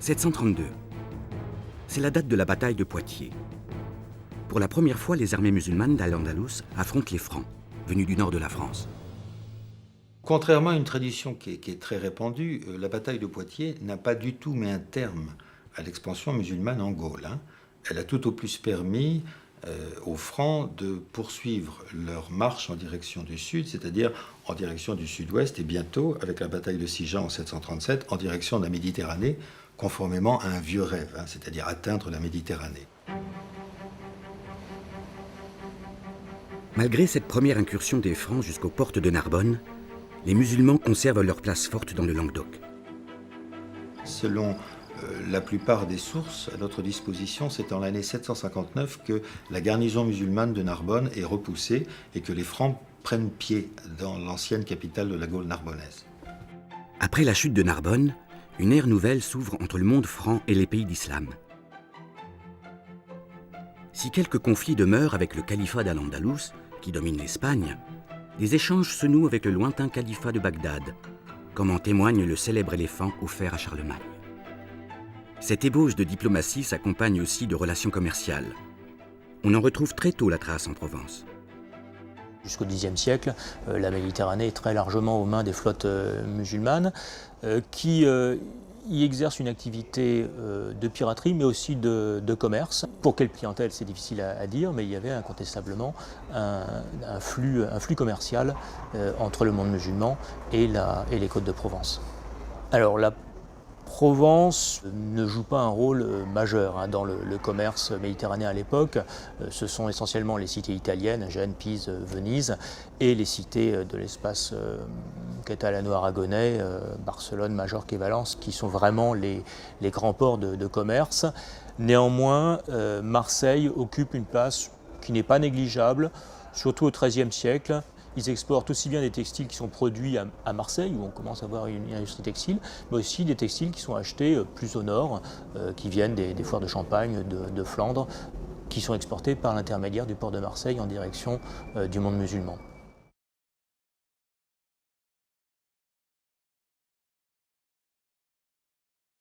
732. C'est la date de la bataille de Poitiers. Pour la première fois, les armées musulmanes d'Al-Andalus affrontent les Francs, venus du nord de la France. Contrairement à une tradition qui est très répandue, la bataille de Poitiers n'a pas du tout mis un terme à l'expansion musulmane en Gaule. Elle a tout au plus permis aux Francs de poursuivre leur marche en direction du sud, c'est-à-dire en direction du sud-ouest, et bientôt, avec la bataille de Sijan en 737, en direction de la Méditerranée, conformément à un vieux rêve, c'est-à-dire atteindre la Méditerranée. Malgré cette première incursion des Francs jusqu'aux portes de Narbonne, les musulmans conservent leur place forte dans le Languedoc. Selon la plupart des sources à notre disposition, c'est en l'année 759 que la garnison musulmane de Narbonne est repoussée et que les Francs prennent pied dans l'ancienne capitale de la Gaule narbonnaise. Après la chute de Narbonne, une ère nouvelle s'ouvre entre le monde franc et les pays d'islam. Si quelques conflits demeurent avec le califat d'Al-Andalus, qui domine l'Espagne, des échanges se nouent avec le lointain califat de Bagdad, comme en témoigne le célèbre éléphant offert à Charlemagne. Cette ébauche de diplomatie s'accompagne aussi de relations commerciales. On en retrouve très tôt la trace en Provence. Jusqu'au Xe siècle, la Méditerranée est très largement aux mains des flottes musulmanes qui y exercent une activité de piraterie mais aussi de commerce. Pour quelle clientèle, c'est difficile à dire, mais il y avait incontestablement un flux commercial entre le monde musulman et les côtes de Provence. Alors la Provence ne joue pas un rôle majeur dans le commerce méditerranéen à l'époque. Ce sont essentiellement les cités italiennes, Gênes, Pise, Venise, et les cités de l'espace catalano-aragonais, Barcelone, Majorque et Valence, qui sont vraiment les grands ports de commerce. Néanmoins, Marseille occupe une place qui n'est pas négligeable, surtout au XIIIe siècle. Ils exportent aussi bien des textiles qui sont produits à Marseille, où on commence à avoir une industrie textile, mais aussi des textiles qui sont achetés plus au nord, qui viennent des foires de Champagne, de Flandre, qui sont exportés par l'intermédiaire du port de Marseille en direction du monde musulman.